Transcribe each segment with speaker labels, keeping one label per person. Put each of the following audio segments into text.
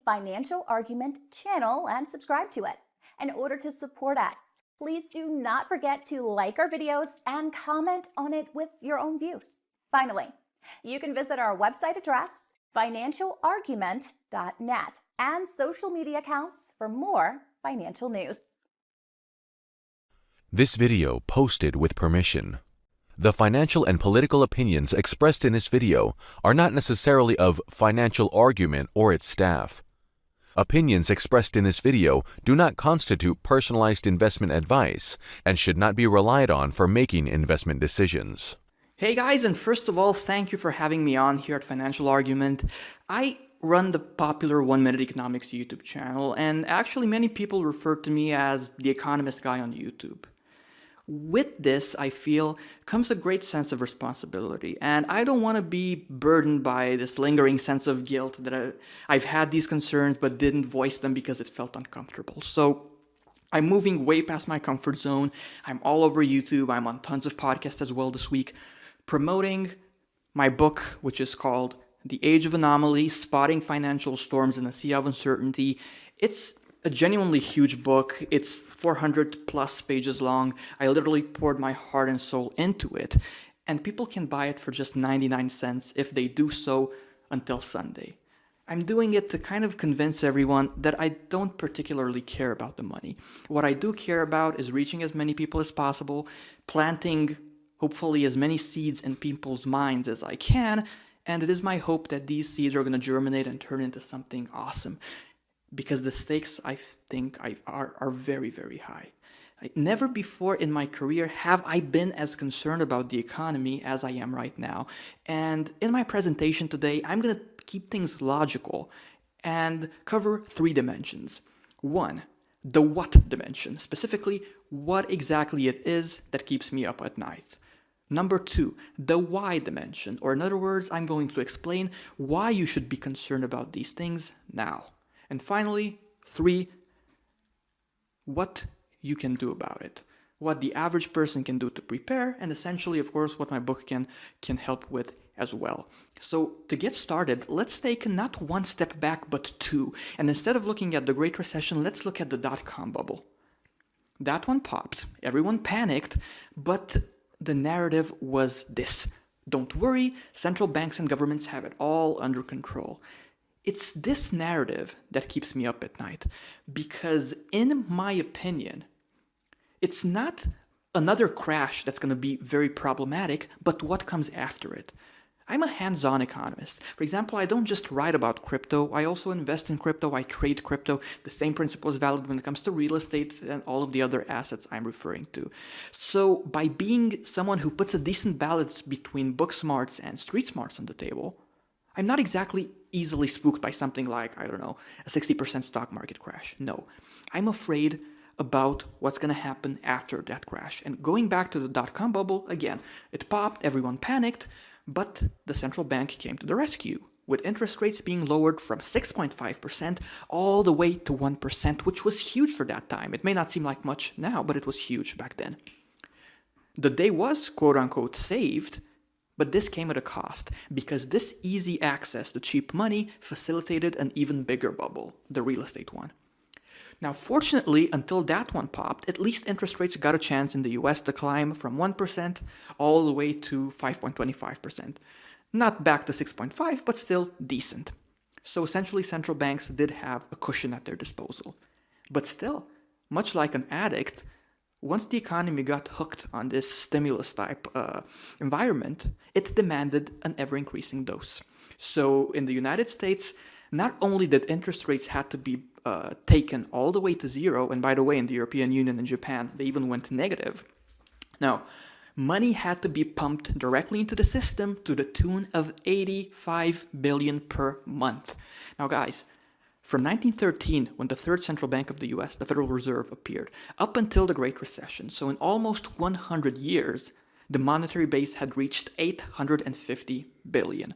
Speaker 1: Financial Argument channel and subscribe to it. In order to support us, please do not forget to like our videos and comment on it with your own views. Finally, you can visit our website address, financialargument.net, and social media accounts for more financial news.
Speaker 2: This video posted with permission. The financial and political opinions expressed in this video are not necessarily of Financial Argument or its staff. Opinions expressed in this video do not constitute personalized investment advice and should not be relied on for making investment decisions.
Speaker 3: Hey guys, and first of all, thank you for having me on here at Financial Argument. I run the popular 1 Minute Economics YouTube channel, and actually many people refer to me as the economist guy on YouTube. With this, I feel, comes a great sense of responsibility, and I don't want to be burdened by this lingering sense of guilt that I've had these concerns but didn't voice them because it felt uncomfortable. So I'm moving way past my comfort zone. I'm all over YouTube. I'm on tons of podcasts as well this week, promoting my book, which is called The Age of Anomaly: Spotting Financial Storms in a Sea of Uncertainty. It's a genuinely huge book. It's 400 plus pages long. I literally poured my heart and soul into it, and people can buy it for just 99 cents if they do so until Sunday. I'm doing it to kind of convince everyone that I don't particularly care about the money. What I do care about is reaching as many people as possible, planting hopefully as many seeds in people's minds as I can, and it is my hope that these seeds are going to germinate and turn into something awesome. Because the stakes, I think, are very, very high. Never before in my career have I been as concerned about the economy as I am right now. And in my presentation today, I'm going to keep things logical and cover 3 dimensions. 1, the what dimension, specifically what exactly it is that keeps me up at night. Number 2, the why dimension, or in other words, I'm going to explain why you should be concerned about these things now. And finally, 3, what you can do about it, what the average person can do to prepare, and essentially, of course, what my book can help with as well. So to get started, let's take not 1 step back, but 2. And instead of looking at the Great Recession, let's look at the dot-com bubble. That one popped, everyone panicked, but the narrative was this: don't worry, central banks and governments have it all under control. It's this narrative that keeps me up at night, because in my opinion, it's not another crash that's going to be very problematic, but what comes after it. I'm a hands-on economist. For example, I don't just write about crypto, I also invest in crypto, I trade crypto. The same principle is valid when it comes to real estate and all of the other assets I'm referring to. So by being someone who puts a decent balance between book smarts and street smarts on the table, I'm not exactly easily spooked by something like, I don't know, a 60% stock market crash. No, I'm afraid about what's going to happen after that crash. And going back to the dot-com bubble, again, it popped, everyone panicked, but the central bank came to the rescue, with interest rates being lowered from 6.5% all the way to 1%, which was huge for that time. It may not seem like much now, but it was huge back then. The day was, quote-unquote, saved, but this came at a cost, because this easy access to cheap money facilitated an even bigger bubble, the real estate one. Now, fortunately, until that one popped, at least interest rates got a chance in the US to climb from 1% all the way to 5.25%. Not back to 6.5, but still decent. So essentially, central banks did have a cushion at their disposal. But still, much like an addict, once the economy got hooked on this stimulus-type environment, it demanded an ever-increasing dose. So in the United States, not only did interest rates have to be taken all the way to 0, and by the way, in the European Union and Japan, they even went negative. Now, money had to be pumped directly into the system to the tune of $85 billion per month. Now, guys, from 1913, when the third central bank of the US, the Federal Reserve, appeared, up until the Great Recession, so in almost 100 years, the monetary base had reached $850 billion.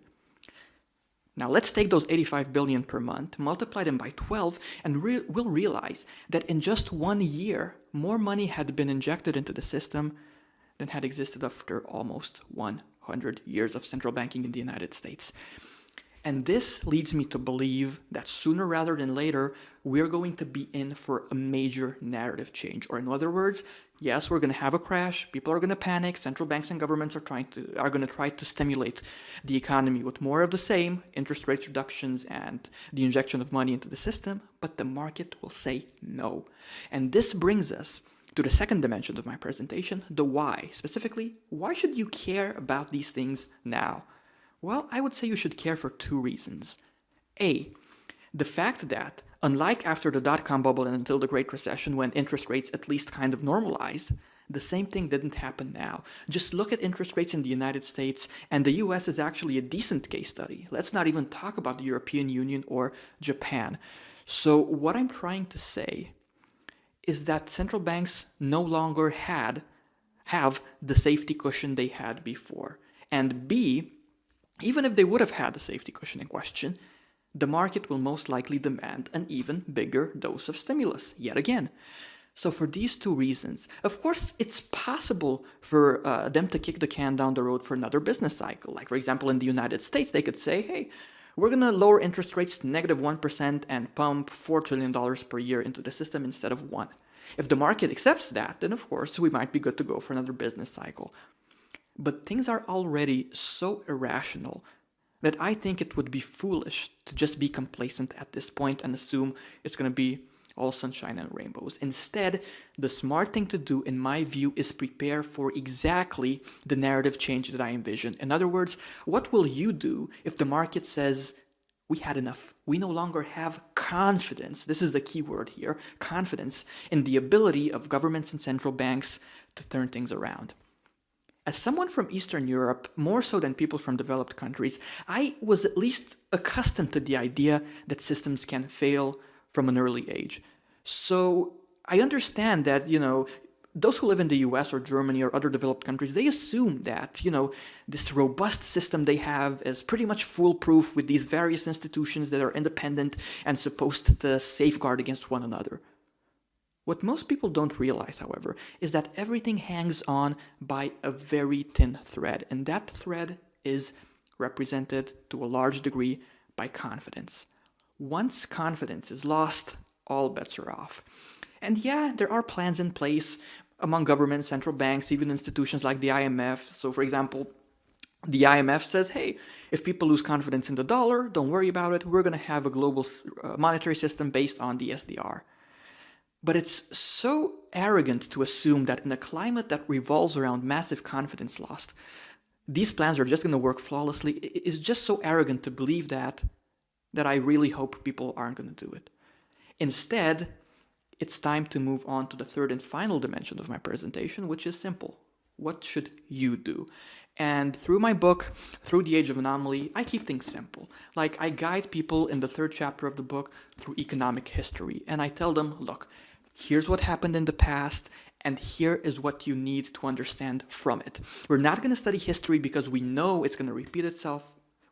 Speaker 3: Now let's take those 85 billion per month, multiply them by 12, and we'll realize that in just 1 year, more money had been injected into the system than had existed after almost 100 years of central banking in the United States. And this leads me to believe that sooner rather than later, we're going to be in for a major narrative change. Or in other words, yes, we're going to have a crash. People are going to panic. Central banks and governments are going to try to stimulate the economy with more of the same, interest rate reductions and the injection of money into the system. But the market will say no. And this brings us to the second dimension of my presentation, the why. Specifically, why should you care about these things now? Well, I would say you should care for two reasons. A, the fact that, unlike after the dot-com bubble and until the Great Recession, when interest rates at least kind of normalized, the same thing didn't happen now. Just look at interest rates in the United States, and the US is actually a decent case study. Let's not even talk about the European Union or Japan. So what I'm trying to say is that central banks no longer have the safety cushion they had before. And B, even if they would have had the safety cushion in question, the market will most likely demand an even bigger dose of stimulus, yet again. So for these two reasons, of course, it's possible for them to kick the can down the road for another business cycle. Like, for example, in the United States, they could say, hey, we're going to lower interest rates to -1% and pump $4 trillion per year into the system instead of 1. If the market accepts that, then of course we might be good to go for another business cycle. But things are already so irrational that I think it would be foolish to just be complacent at this point and assume it's going to be all sunshine and rainbows. Instead, the smart thing to do, in my view, is prepare for exactly the narrative change that I envision. In other words, what will you do if the market says, we had enough. We no longer have confidence, this is the key word here, confidence in the ability of governments and central banks to turn things around. As someone from Eastern Europe, more so than people from developed countries, I was at least accustomed to the idea that systems can fail from an early age. So I understand that, those who live in the US or Germany or other developed countries, they assume that, this robust system they have is pretty much foolproof with these various institutions that are independent and supposed to safeguard against one another. What most people don't realize, however, is that everything hangs on by a very thin thread, and that thread is represented to a large degree by confidence. Once confidence is lost, all bets are off. And yeah, there are plans in place among governments, central banks, even institutions like the IMF. So for example, the IMF says, hey, if people lose confidence in the dollar, don't worry about it. We're going to have a global monetary system based on the SDR. But it's so arrogant to assume that in a climate that revolves around massive confidence loss, these plans are just going to work flawlessly. It's just so arrogant to believe that I really hope people aren't going to do it. Instead, it's time to move on to the third and final dimension of my presentation, which is simple. What should you do? And through my book, Through the Age of Anomaly, I keep things simple. Like, I guide people in the third chapter of the book through economic history. And I tell them, look, here's what happened in the past, and here is what you need to understand from it. We're not going to study history because we know it's going to repeat itself.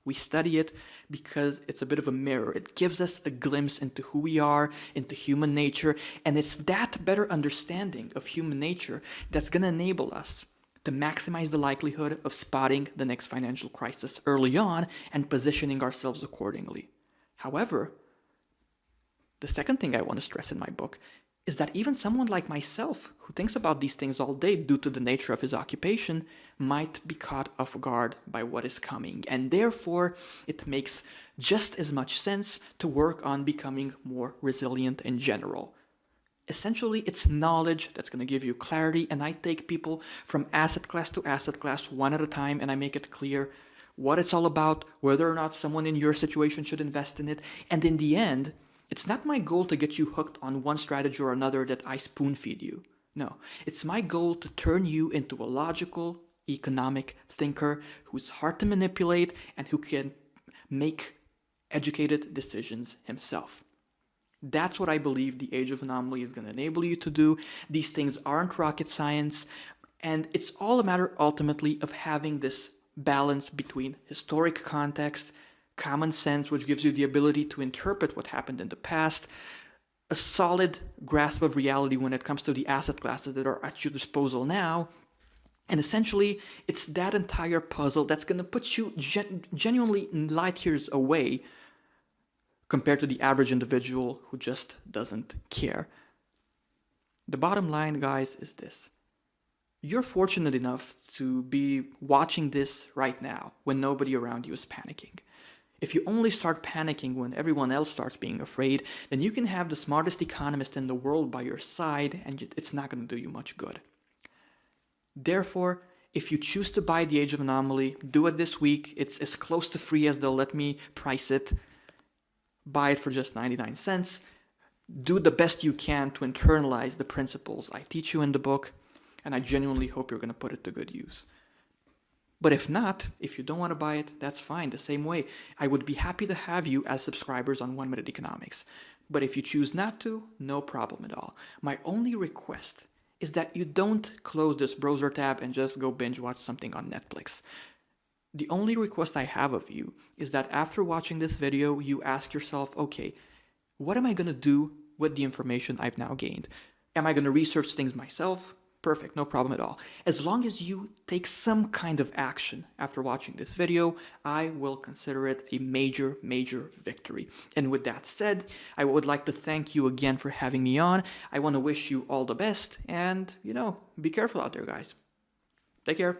Speaker 3: We study it because it's a bit of a mirror. It gives us a glimpse into who we are, into human nature, and it's that better understanding of human nature that's going to enable us to maximize the likelihood of spotting the next financial crisis early on and positioning ourselves accordingly. However, the second thing I want to stress in my book is that even someone like myself, who thinks about these things all day due to the nature of his occupation, might be caught off guard by what is coming. And therefore, it makes just as much sense to work on becoming more resilient in general. Essentially, it's knowledge that's going to give you clarity, and I take people from asset class to asset class one at a time, and I make it clear what it's all about, whether or not someone in your situation should invest in it, and in the end, it's not my goal to get you hooked on one strategy or another that I spoon feed you. No, it's my goal to turn you into a logical, economic thinker who's hard to manipulate and who can make educated decisions himself. That's what I believe the Age of Anomaly is going to enable you to do. These things aren't rocket science, and it's all a matter ultimately of having this balance between historic context, common sense, which gives you the ability to interpret what happened in the past, a solid grasp of reality when it comes to the asset classes that are at your disposal now, And essentially, it's that entire puzzle that's going to put you genuinely light years away compared to the average individual who just doesn't care. The bottom line, guys, is this. You're fortunate enough to be watching this right now when nobody around you is panicking. If you only start panicking when everyone else starts being afraid, then you can have the smartest economist in the world by your side and it's not going to do you much good. Therefore, if you choose to buy the Age of Anomaly, do it this week. It's as close to free as they'll let me price it. Buy it for just 99 cents. Do the best you can to internalize the principles I teach you in the book, and I genuinely hope you're going to put it to good use. But if not, if you don't want to buy it, that's fine. The same way, I would be happy to have you as subscribers on 1 Minute Economics. But if you choose not to, no problem at all. My only request is that you don't close this browser tab and just go binge watch something on Netflix. The only request I have of you is that after watching this video, you ask yourself, okay, what am I going to do with the information I've now gained? Am I going to research things myself? Perfect, no problem at all. As long as you take some kind of action after watching this video, I will consider it a major, major victory. And with that said, I would like to thank you again for having me on. I want to wish you all the best and, be careful out there, guys. Take care.